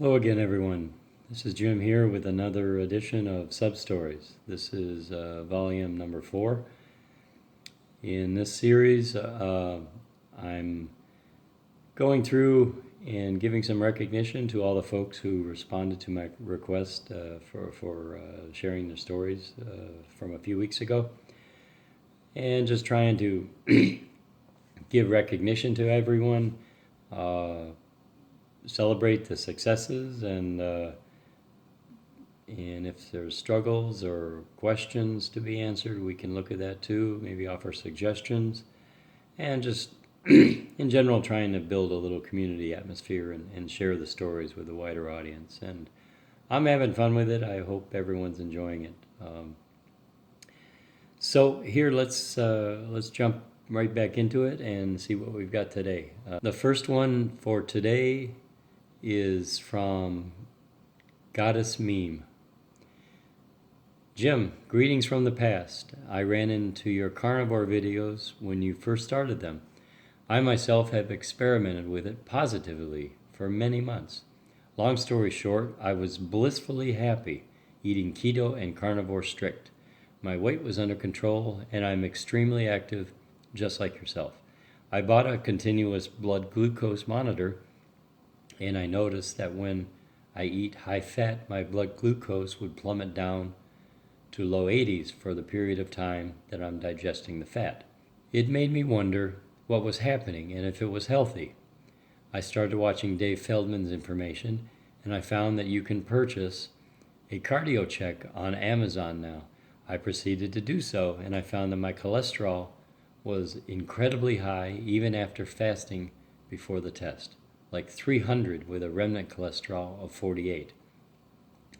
Hello again, everyone. This is Jim here with another edition of Sub Stories. This is volume number 4. In this series, I'm going through and giving some recognition to all the folks who responded to my request for sharing their stories from a few weeks ago, and just trying to give recognition to everyone. Celebrate the successes, and if there's struggles or questions to be answered, we can look at that too, maybe offer suggestions, and just in general trying to build a little community atmosphere and share the stories with a wider audience. And I'm having fun with it. I hope everyone's enjoying it. So here, let's jump right back into it and see what we've got today. The first one for today is from GODis MEME. Jim, greetings from the past. I ran into your carnivore videos when you first started them. I myself have experimented with it positively for many months. Long story short, I was blissfully happy eating keto and carnivore strict. My weight was under control and I'm extremely active, just like yourself. I bought a continuous blood glucose monitor, and I noticed that when I eat high fat, my blood glucose would plummet down to low 80s for the period of time that I'm digesting the fat. It made me wonder what was happening and if it was healthy. I started watching Dave Feldman's information, and I found that you can purchase a cardio check on Amazon now. I proceeded to do so, and I found that my cholesterol was incredibly high even after fasting before the test. Like 300 with a remnant cholesterol of 48.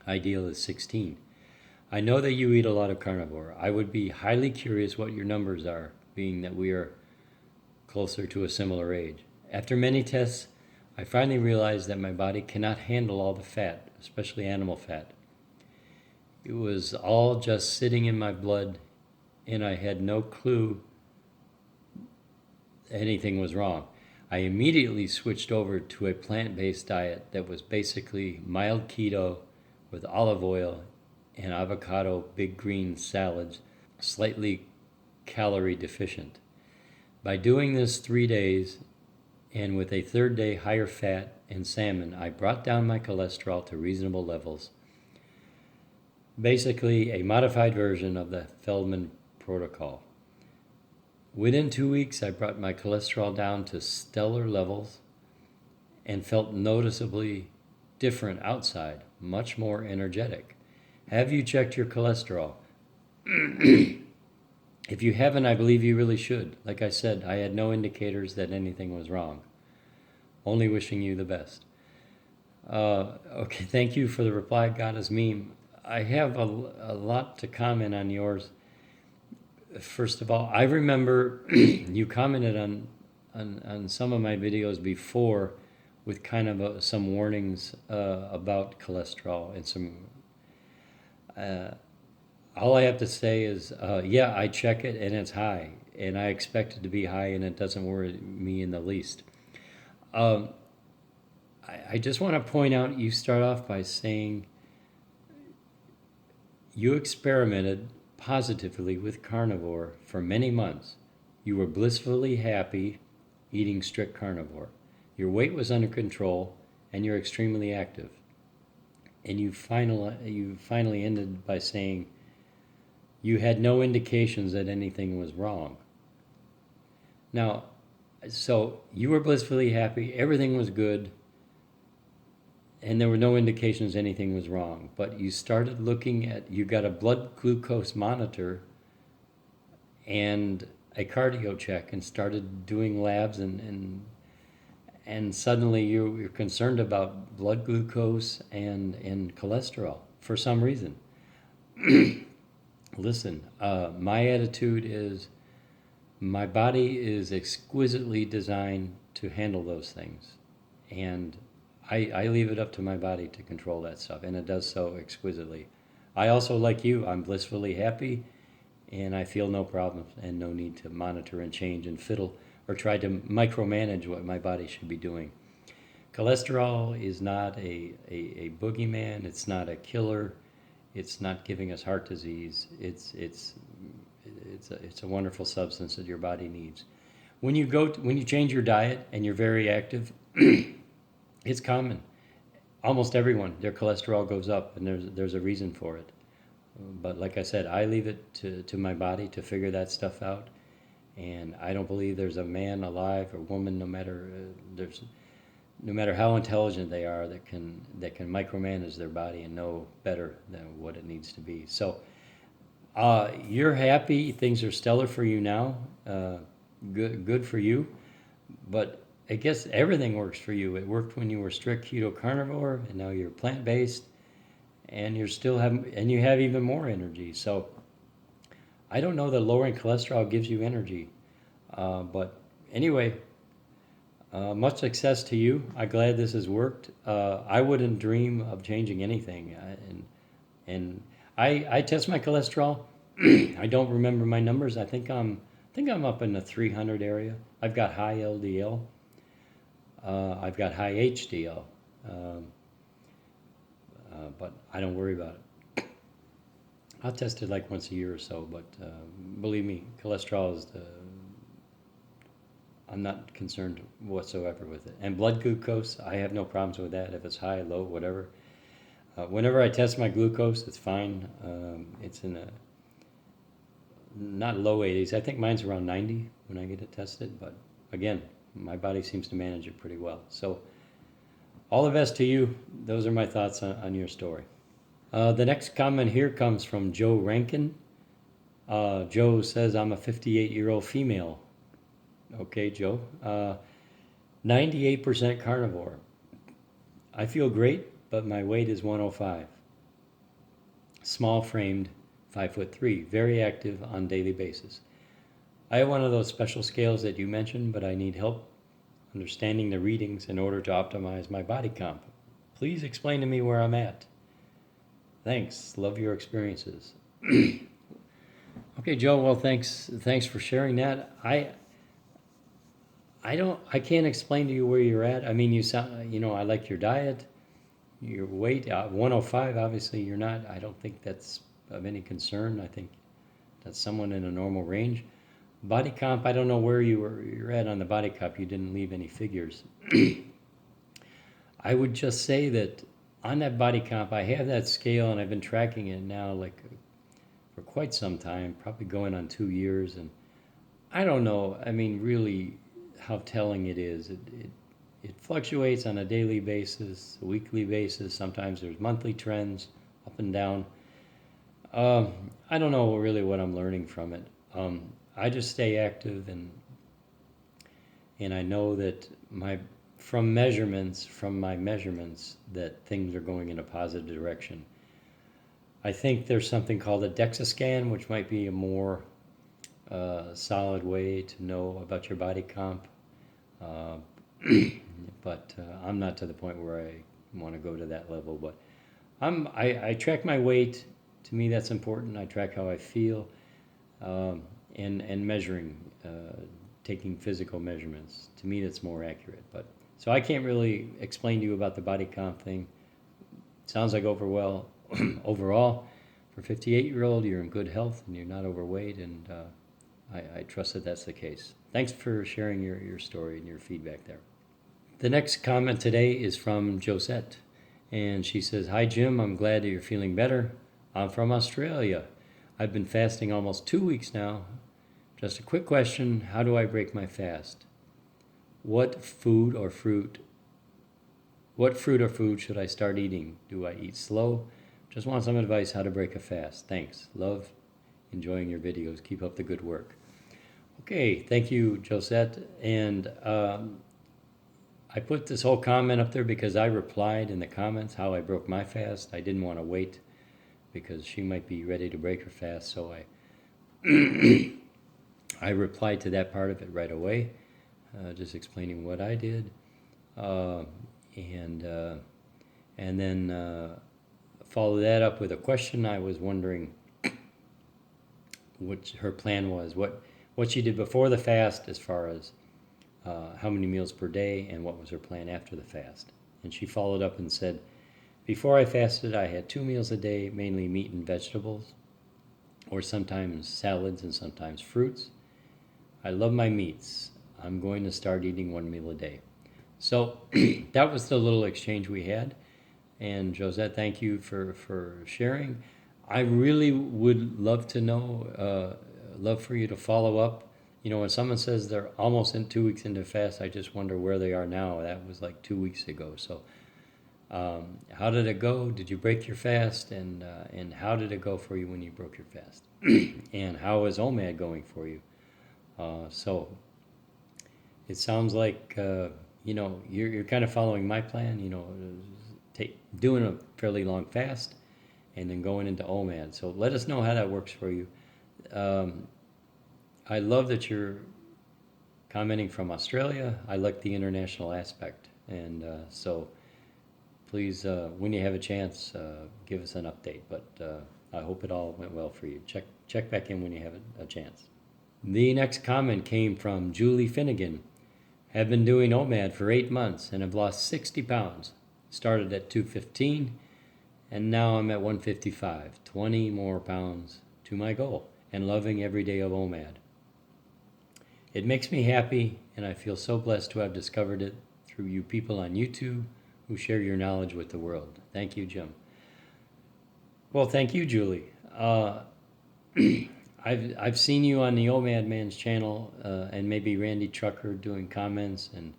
Ideal is 16. I know that you eat a lot of carnivore. I would be highly curious what your numbers are, being that we are closer to a similar age. After many tests, I finally realized that my body cannot handle all the fat, especially animal fat. It was all just sitting in my blood, and I had no clue anything was wrong. I immediately switched over to a plant-based diet that was basically mild keto with olive oil and avocado big green salads, slightly calorie deficient. By doing this 3 days, and with a third day higher fat and salmon, I brought down my cholesterol to reasonable levels. Basically a modified version of the Feldman protocol. Within 2 weeks, I brought my cholesterol down to stellar levels and felt noticeably different outside, much more energetic. Have you checked your cholesterol? If you haven't, I believe you really should. Like I said, I had no indicators that anything was wrong. Only wishing you the best. Okay, thank you for the reply, GODis MEME. I have a lot to comment on yours. First of all, I remember you commented on some of my videos before with kind of some warnings about cholesterol and some. All I have to say is, yeah, I check it and it's high, and I expect it to be high, and it doesn't worry me in the least. I just want to point out, you start off by saying you experimented positively with carnivore for many months. You were blissfully happy eating strict carnivore. Your weight was under control and you're extremely active. And you finally ended by saying you had no indications that anything was wrong. Now, so you were blissfully happy, everything was good, and there were no indications anything was wrong. But you started looking at, you got a blood glucose monitor and a cardio check and started doing labs, and suddenly you're concerned about blood glucose and cholesterol for some reason. Listen, my attitude is my body is exquisitely designed to handle those things, and I leave it up to my body to control that stuff, and it does so exquisitely. I also, like you, I'm blissfully happy, and I feel no problems and no need to monitor and change and fiddle or try to micromanage what my body should be doing. Cholesterol is not a boogeyman. It's not a killer. It's not giving us heart disease. It's a wonderful substance that your body needs. When you change your diet and you're very active, it's common. Almost everyone, their cholesterol goes up, and there's a reason for it. But like I said, I leave it to my body to figure that stuff out. And I don't believe there's a man alive or woman, no matter how intelligent they are, that can micromanage their body and know better than what it needs to be. So you're happy, things are stellar for you now. Good for you. But I guess everything works for you. It worked when you were strict keto carnivore, and now you're plant-based, and you have even more energy. So I don't know that lowering cholesterol gives you energy, but anyway, much success to you. I'm glad this has worked. I wouldn't dream of changing anything, and I test my cholesterol. I don't remember my numbers. I think I'm up in the 300 area. I've got high LDL. I've got high HDL, but I don't worry about it. I'll test it like once a year or so, but believe me, cholesterol is I'm not concerned whatsoever with it. And blood glucose, I have no problems with that. If it's high, low, whatever. Whenever I test my glucose, it's fine. It's in a not low 80s. I think mine's around 90 when I get it tested, but again, my body seems to manage it pretty well. So all the best to you. Those are my thoughts on your story. The next comment here comes from Joe Rankin. Joe says, I'm a 58-year-old female. Okay, Joe. 98% carnivore. I feel great, but my weight is 105. Small framed, 5'3", very active on daily basis. I have one of those special scales that you mentioned, but I need help understanding the readings in order to optimize my body comp. Please explain to me where I'm at. Thanks. Love your experiences. Okay, Joe. Well, thanks for sharing that. I can't explain to you where you're at. I mean, I like your diet, your weight, 105. Obviously, you're not. I don't think that's of any concern. I think that's someone in a normal range. Body comp, I don't know where you're at on the body comp. You didn't leave any figures. I would just say that on that body comp, I have that scale, and I've been tracking it now for quite some time, probably going on 2 years, and I don't know. I mean, really, how telling it is. It fluctuates on a daily basis, a weekly basis. Sometimes there's monthly trends, up and down. I don't know really what I'm learning from it. I just stay active, and I know that from my measurements, that things are going in a positive direction. I think there's something called a DEXA scan, which might be a more solid way to know about your body comp. But I'm not to the point where I want to go to that level. But I track my weight. To me, that's important. I track how I feel, and measuring, taking physical measurements. To me, that's more accurate. But so I can't really explain to you about the body comp thing. Sounds like overall, for 58-year-old, you're in good health and you're not overweight, and I trust that that's the case. Thanks for sharing your story and your feedback there. The next comment today is from Josette, and she says, Hi Jim, I'm glad that you're feeling better. I'm from Australia. I've been fasting almost 2 weeks now. Just a quick question, how do I break my fast? What fruit or food should I start eating? Do I eat slow? Just want some advice how to break a fast. Thanks. Love enjoying your videos. Keep up the good work. Okay, thank you, Josette. And I put this whole comment up there because I replied in the comments how I broke my fast. I didn't want to wait because she might be ready to break her fast, so I replied to that part of it right away, just explaining what I did, and then follow that up with a question. I was wondering what her plan was, what she did before the fast as far as how many meals per day, and what was her plan after the fast. And she followed up and said, before I fasted, I had 2 meals a day, mainly meat and vegetables, or sometimes salads and sometimes fruits. I love my meats. I'm going to start eating 1 meal a day. So that was the little exchange we had. And Josette, thank you for sharing. I really would love to know, love for you to follow up. You know, when someone says they're almost in 2 weeks into fast, I just wonder where they are now. That was like 2 weeks ago. So how did it go? Did you break your fast? And how did it go for you when you broke your fast? And how is OMAD going for you? So it sounds like you know, you're kind of following my plan. You know, doing a fairly long fast and then going into OMAD. So let us know how that works for you. I love that you're commenting from Australia. I like the international aspect, and so please, when you have a chance, give us an update. But I hope it all went well for you. Check back in when you have a chance. The next comment came from Julie Finnegan. Have been doing OMAD for 8 months and have lost 60 pounds. Started at 215 and now I'm at 155. 20 more pounds to my goal and loving every day of OMAD. It makes me happy and I feel so blessed to have discovered it through you people on YouTube who share your knowledge with the world. Thank you, Jim. Well, thank you, Julie. I've seen you on the OMAD Man's channel and maybe Randy Trucker doing comments, and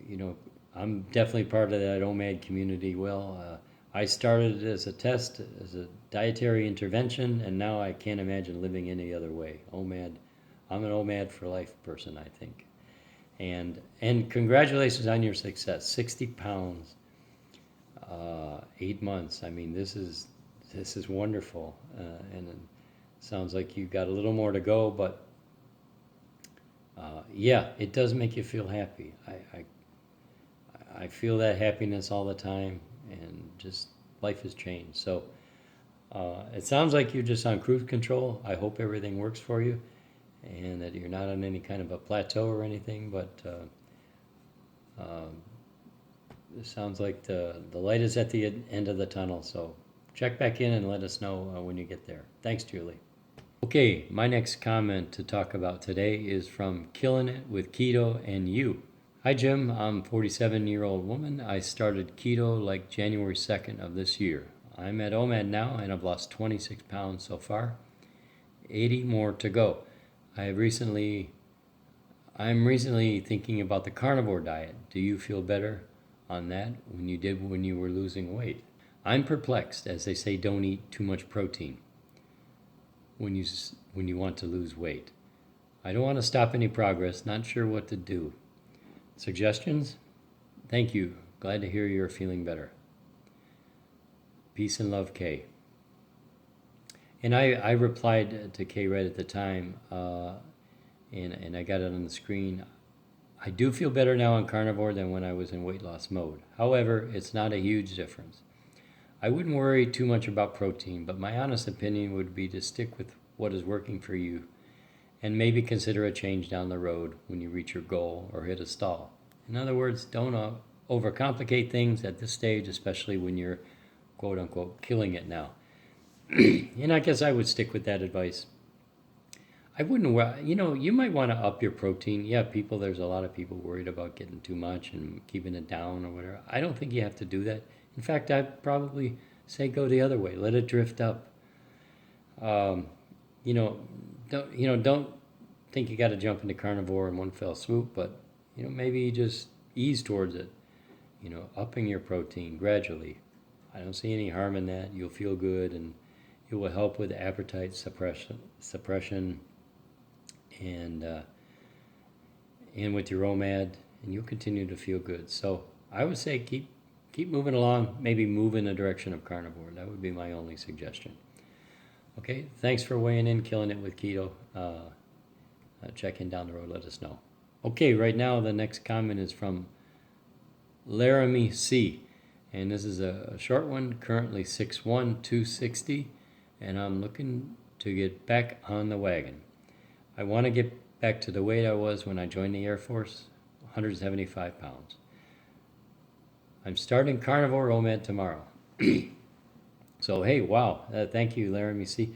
you know, I'm definitely part of that OMAD community. Well, I started as a test, as a dietary intervention, and now I can't imagine living any other way. OMAD, I'm an OMAD for life person, I think. And congratulations on your success. 60 pounds, 8 months. I mean, this is wonderful, and it sounds like you got a little more to go, but yeah, it does make you feel happy. I feel that happiness all the time, and just life has changed. So it sounds like you're just on cruise control. I hope everything works for you and that you're not on any kind of a plateau or anything, but it sounds like the light is at the end of the tunnel. So check back in and let us know when you get there. Thanks, Julie. Okay, my next comment to talk about today is from Killin It with Keto and You. Hi Jim, I'm a 47-year-old woman. I started keto like January 2nd of this year. I'm at OMAD now and I've lost 26 pounds so far, 80 more to go. I'm recently thinking about the carnivore diet. Do you feel better on that when you were losing weight? I'm perplexed, as they say don't eat too much protein when you want to lose weight. I don't want to stop any progress, not sure what to do. Suggestions? Thank you. Glad to hear you're feeling better. Peace and love, Kay. And I replied to Kay right at the time, and I got it on the screen. I do feel better now on carnivore than when I was in weight loss mode. However, it's not a huge difference. I wouldn't worry too much about protein, but my honest opinion would be to stick with what is working for you and maybe consider a change down the road when you reach your goal or hit a stall. In other words, don't overcomplicate things at this stage, especially when you're quote unquote killing it now. And I guess I would stick with that advice. I wouldn't, you know, you might want to up your protein. Yeah, there's a lot of people worried about getting too much and keeping it down or whatever. I don't think you have to do that. In fact, I'd probably say go the other way. Let it drift up. Don't think you got to jump into carnivore in one fell swoop, but maybe just ease towards it. Upping your protein gradually. I don't see any harm in that. You'll feel good, and it will help with appetite suppression, and with your OMAD, and you'll continue to feel good. So I would say keep moving along. Maybe move in the direction of carnivore. That would be my only suggestion. Okay, thanks for weighing in, Killing It with Keto. Check in down the road, let us know. Okay, right now the next comment is from Larame C. And this is a short one, currently 6'1", 260, and I'm looking to get back on the wagon. I want to get back to the weight I was when I joined the Air Force, 175 pounds. I'm starting carnivore OMAD tomorrow. So hey, wow! Thank you, Larame C.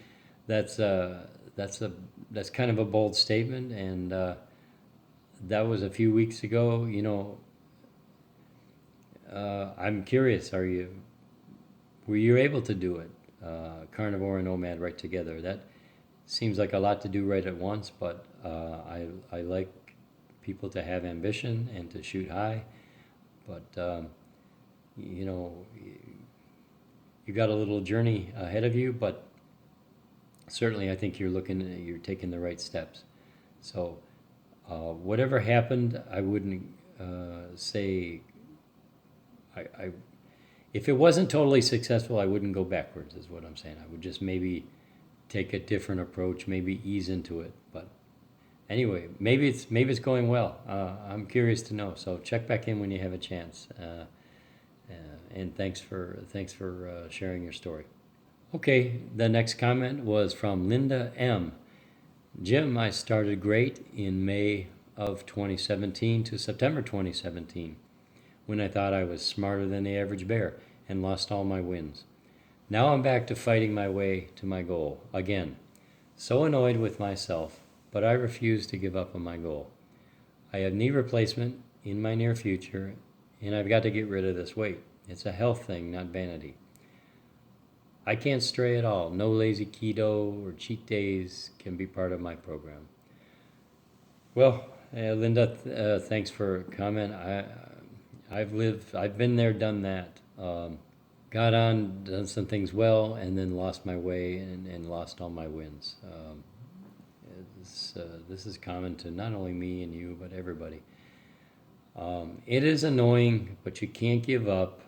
That's kind of a bold statement, and that was a few weeks ago. I'm curious. Were you able to do it, carnivore and OMAD right together? That seems like a lot to do right at once, but I like people to have ambition and to shoot high, but you got a little journey ahead of you, but certainly I think you're taking the right steps. So whatever happened, I wouldn't say if it wasn't totally successful, I wouldn't go backwards, is what I'm saying. I would just maybe take a different approach, maybe ease into it. But anyway, maybe it's going well. I'm curious to know. So check back in when you have a chance. And thanks for sharing your story. Okay, the next comment was from Linda M. Jim, I started great in May of 2017 to September 2017, when I thought I was smarter than the average bear and lost all my wins. Now I'm back to fighting my way to my goal again. So annoyed with myself, but I refuse to give up on my goal. I have knee replacement in my near future, and I've got to get rid of this weight. It's a health thing, not vanity. I can't stray at all. No lazy keto or cheat days can be part of my program. Well, Linda, thanks for a comment. I've been there, done that. Got on, done some things well, and then lost my way and lost all my wins. This is common to not only me and you, but everybody. It is annoying, but you can't give up.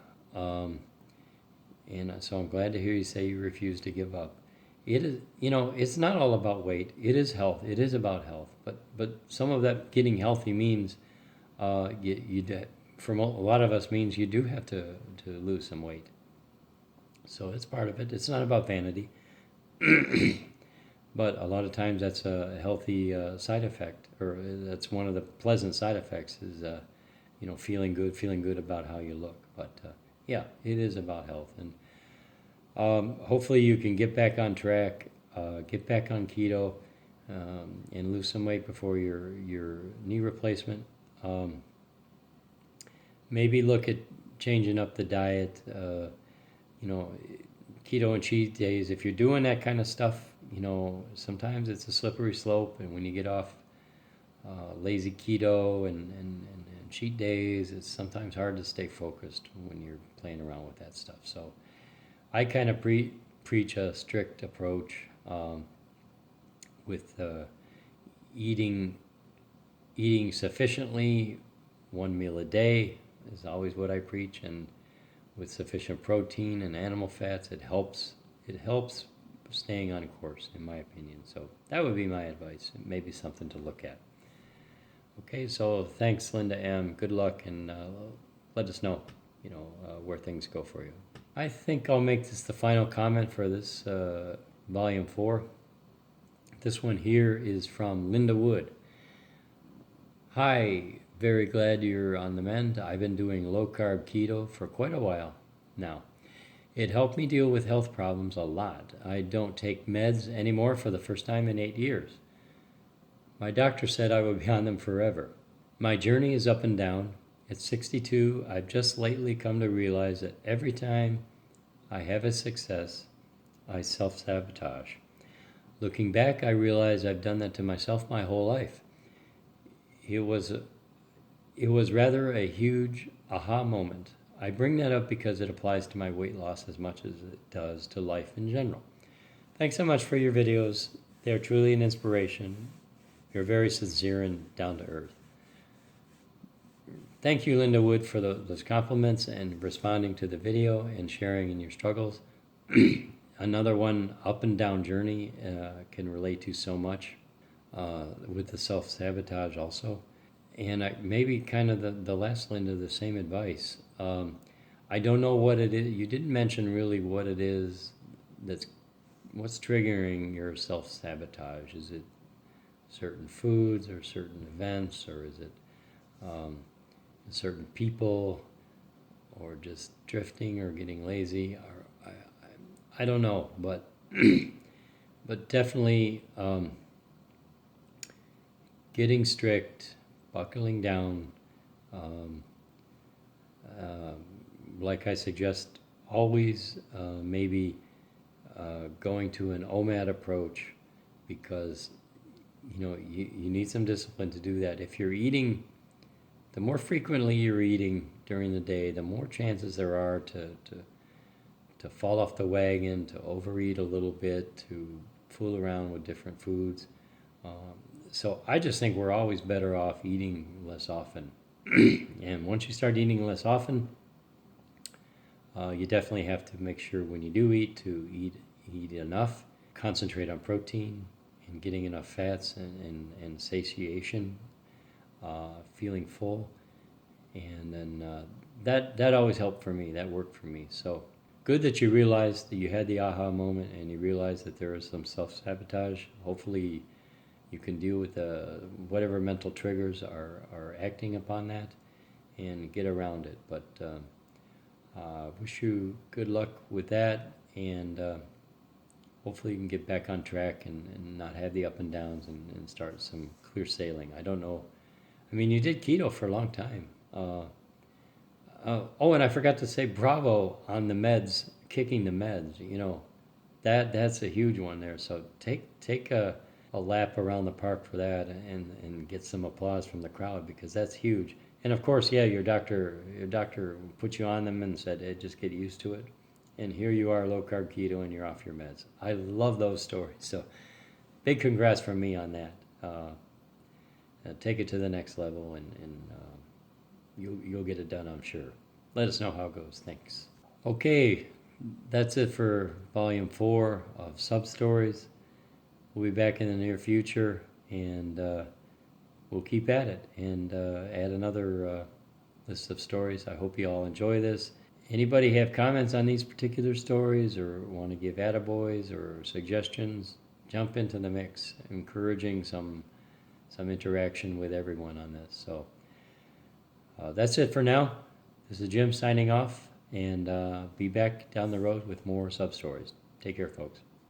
And so I'm glad to hear you say you refuse to give up. It is, it's not all about weight. It is health. It is about health. But some of that getting healthy means, for a lot of us, means you do have to lose some weight. So it's part of it. It's not about vanity. But a lot of times that's a healthy side effect, or that's one of the pleasant side effects is, feeling good about how you look. But yeah, it is about health, and hopefully you can get back on track, get back on keto, and lose some weight before your knee replacement. Maybe look at changing up the diet. Keto and cheat days. If you're doing that kind of stuff, sometimes it's a slippery slope, and when you get off lazy keto and cheat days, it's sometimes hard to stay focused when you're playing around with that stuff. So I kind of preach a strict approach with eating sufficiently, one meal a day is always what I preach, and with sufficient protein and animal fats, it helps staying on course, in my opinion. So that would be my advice. It may be something to look at. Okay, so thanks, Linda M. Good luck, and let us know, where things go for you. I think I'll make this the final comment for this volume 4. This one here is from Linda Wood. Hi, very glad you're on the mend. I've been doing low-carb keto for quite a while now. It helped me deal with health problems a lot. I don't take meds anymore for the first time in 8 years. My doctor said I would be on them forever. My journey is up and down. At 62, I've just lately come to realize that every time I have a success, I self-sabotage. Looking back, I realize I've done that to myself my whole life. It was rather a huge aha moment. I bring that up because it applies to my weight loss as much as it does to life in general. Thanks so much for your videos. They're truly an inspiration. You're very sincere and down to earth. Thank you, Linda Wood, for those compliments and responding to the video and sharing in your struggles. Another one, up and down journey, can relate to so much with the self-sabotage also. And maybe kind of the last, Linda, the same advice. I don't know what it is. You didn't mention really what it is what's triggering your self-sabotage. Is it certain foods or certain events, or is it certain people, or just drifting or getting lazy? Or I don't know, but but definitely getting strict, buckling down. Um, uh, like I suggest, always maybe going to an OMAD approach, because you need some discipline to do that. If you're eating, the more frequently you're eating during the day, the more chances there are to fall off the wagon, to overeat a little bit, to fool around with different foods. Um, so I just think we're always better off eating less often. And once you start eating less often, you definitely have to make sure when you do eat to eat enough, concentrate on protein and getting enough fats and satiation, feeling full. And then that always helped for me. That worked for me. So good that you realized that you had the aha moment and you realized that there is some self-sabotage. Hopefully you can deal with whatever mental triggers are acting upon that and get around it. But wish you good luck with that, and hopefully you can get back on track and not have the up and downs, and start some clear sailing. I don't know. I mean, you did keto for a long time. Oh, and I forgot to say bravo on the meds, kicking the meds. That's a huge one there. So take a lap around the park for that, and get some applause from the crowd, because that's huge. And of course, yeah, your doctor put you on them and said, hey, just get used to it. And here you are, low carb keto, and you're off your meds. I love those stories. So big congrats from me on that. Take it to the next level, and you'll get it done, I'm sure. Let us know how it goes. Thanks. Okay, that's it for volume 4 of Sub Stories. We'll be back in the near future, and we'll keep at it and add another list of stories. I hope you all enjoy this. Anybody have comments on these particular stories, or want to give attaboys or suggestions? Jump into the mix, encouraging some interaction with everyone on this. So that's it for now. This is Jim signing off, and be back down the road with more sub stories. Take care, folks.